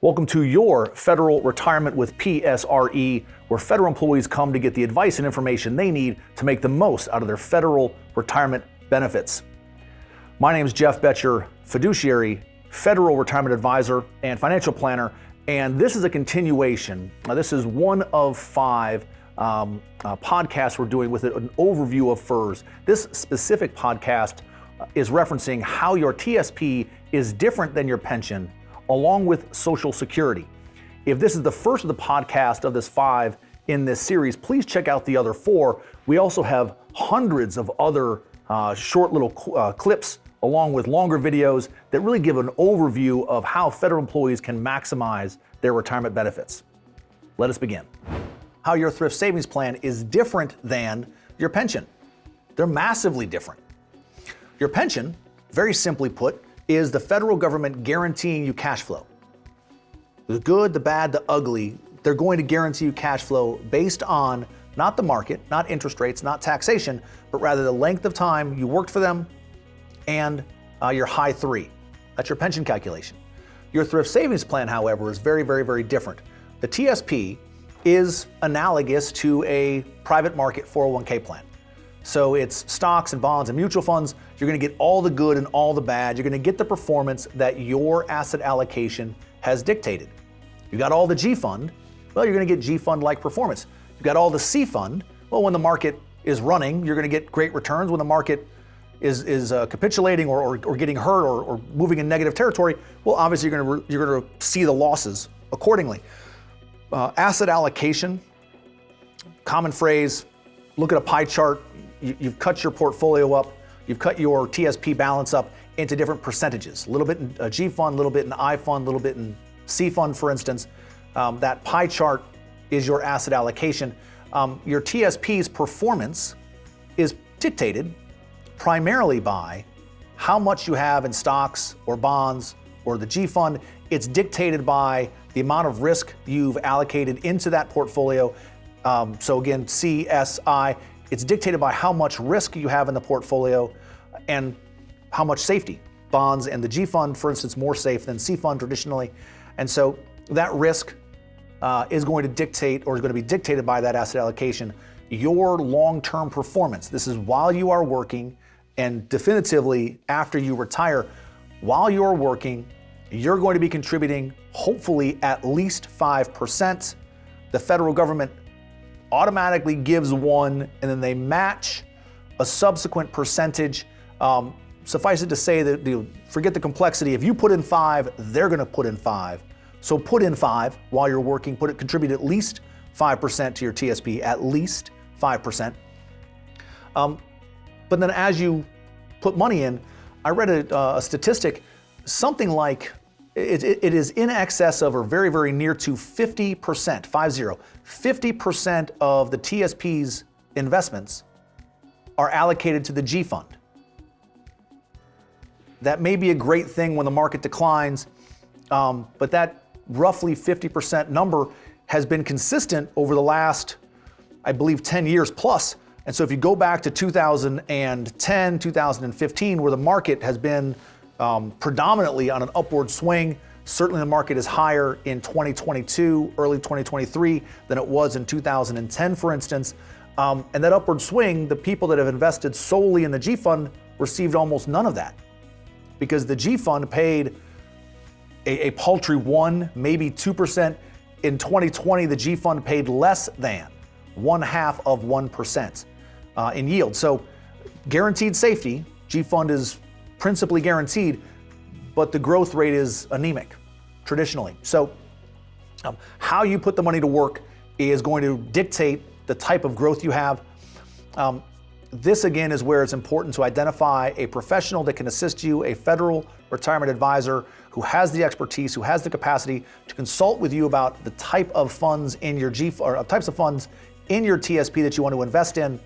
Welcome to your Federal Retirement with PSRE, where federal employees come to get the advice and information they need to make the most out of their federal retirement benefits. My name is Jeff Betcher, fiduciary, federal retirement advisor, and financial planner, and this is a continuation. This is one of 5 podcasts we're doing with an overview of FERS. This specific podcast is referencing how your TSP is different than your pension, along with Social Security. If this is the first of the podcast of this 5 in this series, please check out the other 4. We also have hundreds of other short little clips along with longer videos that really give an overview of how federal employees can maximize their retirement benefits. Let us begin. How your thrift savings plan is different than your pension. They're massively different. Your pension, very simply put, is the federal government guaranteeing you cash flow. The good, the bad, the ugly, they're going to guarantee you cash flow based on not the market, not interest rates, not taxation, but rather the length of time you worked for them and your high 3. That's your pension calculation. Your thrift savings plan, however, is very, very, very different. The TSP is analogous to a private market 401k plan. So it's stocks and bonds and mutual funds. You're going to get all the good and all the bad. You're going to get the performance that your asset allocation has dictated. You got all the G fund, well, you're going to get G fund-like performance. You got all the C fund, well, when the market is running, you're going to get great returns. When the market is capitulating or getting hurt or moving in negative territory, well, obviously you're going to see the losses accordingly. Asset allocation, common phrase. Look at a pie chart. You've cut your portfolio up. You've cut your TSP balance up into different percentages. A little bit in G fund, a little bit in I fund, a little bit in C fund, for instance. That pie chart is your asset allocation. Your TSP's performance is dictated primarily by how much you have in stocks or bonds or the G fund. It's dictated by the amount of risk you've allocated into that portfolio. So again, CSI, it's dictated by how much risk you have in the portfolio and how much safety. Bonds and the G fund, for instance, more safe than C fund traditionally. And so that risk is going to dictate, or is going to be dictated by that asset allocation, your long-term performance. This is while you are working, and definitively after you retire. While you're working, you're going to be contributing hopefully at least 5%. The federal government automatically gives 1, and then they match a subsequent percentage. Suffice it to say that, forget the complexity. If you put in 5, they're going to put in 5. So put in 5 while you're working. Contribute at least 5% to your TSP, at least 5%. But then as you put money in, I read a statistic, something like it is in excess of, or very, very near to 50%, 50% of the TSP's investments are allocated to the G fund. That may be a great thing when the market declines, but that roughly 50% number has been consistent over the last, I believe, 10 years plus. And so if you go back to 2010, 2015, where the market has been predominantly on an upward swing, certainly the market is higher in 2022, early 2023 than it was in 2010, for instance. And that upward swing, the people that have invested solely in the G fund received almost none of that, because the G fund paid a paltry 1, maybe 2%. In 2020, the G fund paid less than 0.5% in yield. So guaranteed safety, G fund is principally guaranteed, but the growth rate is anemic traditionally. So how you put the money to work is going to dictate the type of growth you have. This again is where it's important to identify a professional that can assist you, a federal retirement advisor who has the expertise, who has the capacity to consult with you about the type of funds in your types of funds in your TSP that you want to invest in.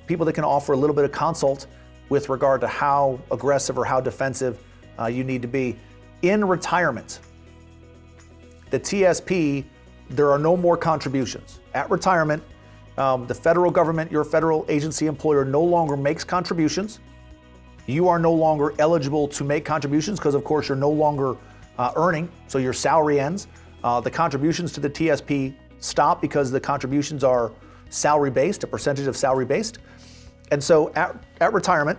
People that can offer a little bit of consult with regard to how aggressive or how defensive you need to be. In retirement, the TSP, there are no more contributions. At retirement, the federal government, your federal agency employer, no longer makes contributions. You are no longer eligible to make contributions because, of course, you're no longer earning, so your salary ends. The contributions to the TSP stop because the contributions are salary-based, a percentage of salary-based. And so at retirement,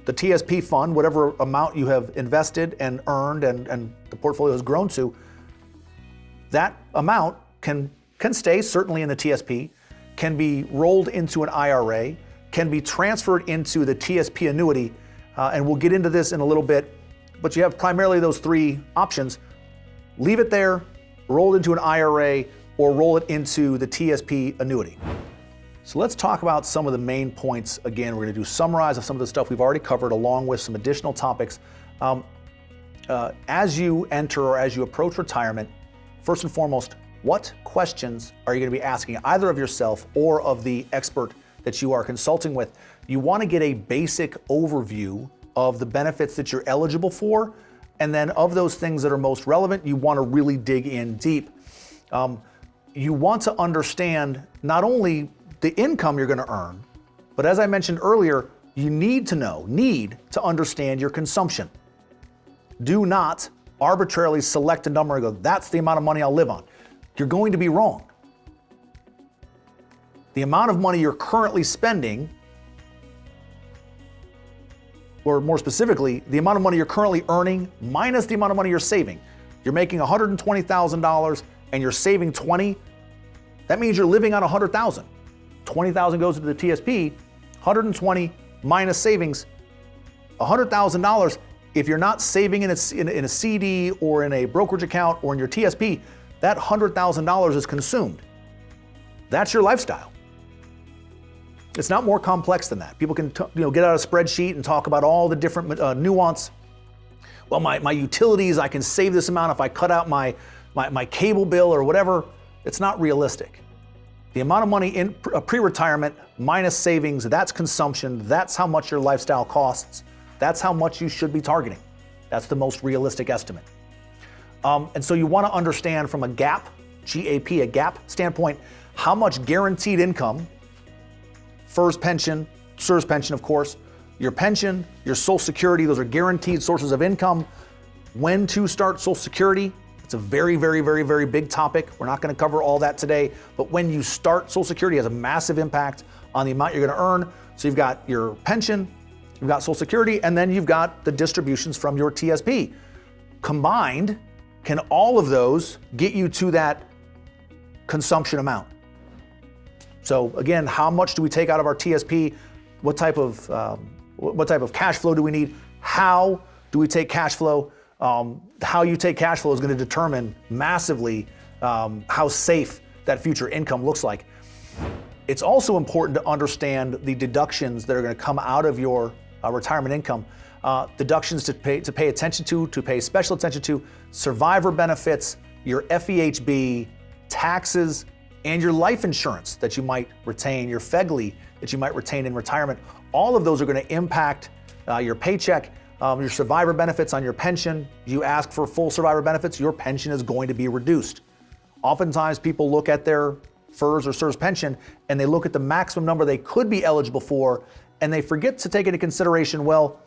the TSP fund, whatever amount you have invested and earned and the portfolio has grown to, that amount can stay certainly in the TSP, can be rolled into an IRA, can be transferred into the TSP annuity, and we'll get into this in a little bit, but you have primarily those three options. Leave it there, roll it into an IRA, or roll it into the TSP annuity. So let's talk about some of the main points. Again, we're going to do summarize of some of the stuff we've already covered along with some additional topics. As you enter or as you approach retirement, first and foremost, what questions are you going to be asking either of yourself or of the expert that you are consulting with? You want to get a basic overview of the benefits that you're eligible for, and then of those things that are most relevant, you want to really dig in deep. You want to understand not only the income you're going to earn, but as I mentioned earlier, you need to understand your consumption. Do not arbitrarily select a number and go, that's the amount of money I'll live on. You're going to be wrong. The amount of money you're currently spending, or more specifically, the amount of money you're currently earning minus the amount of money you're saving. You're making $120,000 and you're saving 20. That means you're living on 100,000. 20,000 goes into the TSP, 120 minus savings, $100,000. If you're not saving in a CD or in a brokerage account or in your TSP, that $100,000 is consumed. That's your lifestyle. It's not more complex than that. People can get out a spreadsheet and talk about all the different nuance. Well, my utilities, I can save this amount if I cut out my cable bill or whatever. It's not realistic. The amount of money in pre-retirement minus savings, that's consumption. That's how much your lifestyle costs. That's how much you should be targeting. That's the most realistic estimate. And so you want to understand from a GAAP, G-A-P, a GAAP standpoint, how much guaranteed income, FERS pension, SERS pension, of course, your pension, your Social Security, those are guaranteed sources of income. When to start Social Security, it's a very, very, very, very big topic. We're not going to cover all that today, but when you start Social Security, it has a massive impact on the amount you're going to earn. So you've got your pension, you've got Social Security, and then you've got the distributions from your TSP. Combined, can all of those get you to that consumption amount? So again, how much do we take out of our TSP? What type of cash flow do we need? How do we take cash flow? How you take cash flow is going to determine massively how safe that future income looks like. It's also important to understand the deductions that are going to come out of your retirement income. Deductions to pay attention to pay special attention to, survivor benefits, your FEHB, taxes, and your life insurance that you might retain, your FEGLI that you might retain in retirement. All of those are going to impact your paycheck, your survivor benefits on your pension. You ask for full survivor benefits, your pension is going to be reduced. Oftentimes people look at their FERS or SERS pension and they look at the maximum number they could be eligible for, and they forget to take into consideration, well,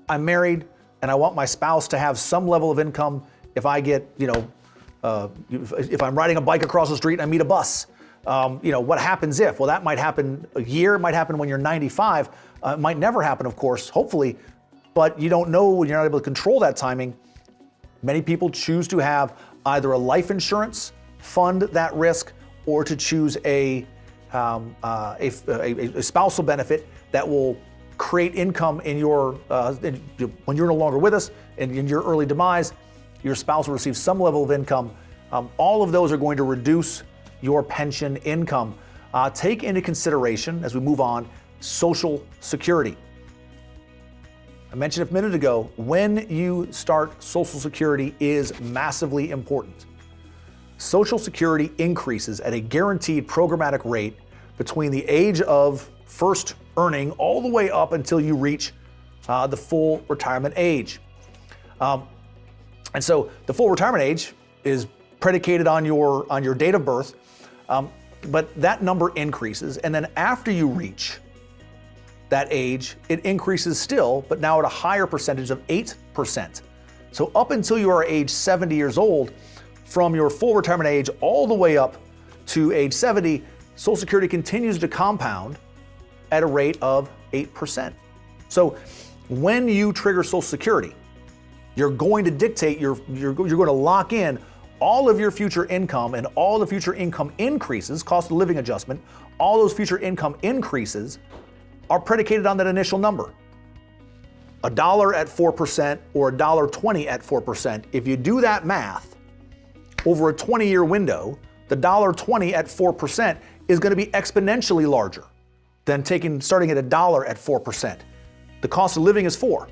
I'm married and I want my spouse to have some level of income if I get, if I'm riding a bike across the street and I meet a bus. What happens if? Well, that might happen a year, it might happen when you're 95, it might never happen, of course, hopefully, but you don't know when you're not able to control that timing. Many people choose to have either a life insurance fund that risk or to choose a spousal benefit that will create income in your when you're no longer with us and in your early demise, your spouse will receive some level of income. All of those are going to reduce your pension income. Take into consideration, as we move on, Social Security. I mentioned a minute ago, when you start Social Security is massively important. Social Security increases at a guaranteed programmatic rate between the age of first earning all the way up until you reach the full retirement age. And so the full retirement age is predicated on your date of birth, but that number increases, and then after you reach that age, it increases still, but now at a higher percentage of 8%. So up until you are age 70 years old, from your full retirement age all the way up to age 70, Social Security continues to compound at a rate of 8%. So when you trigger Social Security, you're going to dictate, you're going to lock in all of your future income, and all the future income increases, cost of living adjustment, all those future income increases are predicated on that initial number. $1 at 4% or $1.20 at 4%. If you do that math over a 20-year window, the $1.20 at 4% is going to be exponentially larger than starting at $1 at 4%. The cost of living is 4.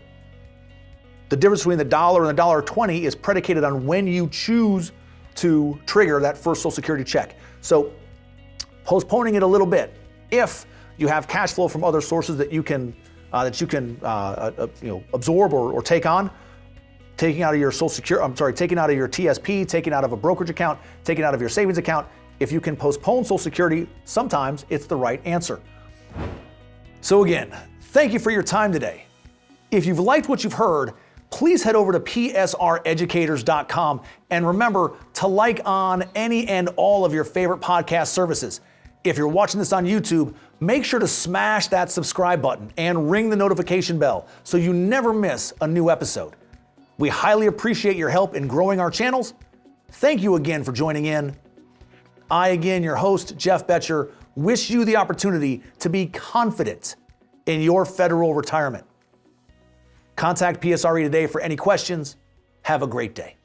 The difference between the $1 and the $1.20 is predicated on when you choose to trigger that first Social Security check. So postponing it a little bit, if you have cash flow from other sources that you can absorb or take on, taking out of your taking out of your TSP, taking out of a brokerage account, taking out of your savings account. If you can postpone Social Security, sometimes it's the right answer. So again, thank you for your time today. If you've liked what you've heard, please head over to psreducators.com and remember to like on any and all of your favorite podcast services. If you're watching this on YouTube, make sure to smash that subscribe button and ring the notification bell so you never miss a new episode. We highly appreciate your help in growing our channels. Thank you again for joining in. I, again, your host, Jeff Betcher, wish you the opportunity to be confident in your federal retirement. Contact PSRE today for any questions. Have a great day.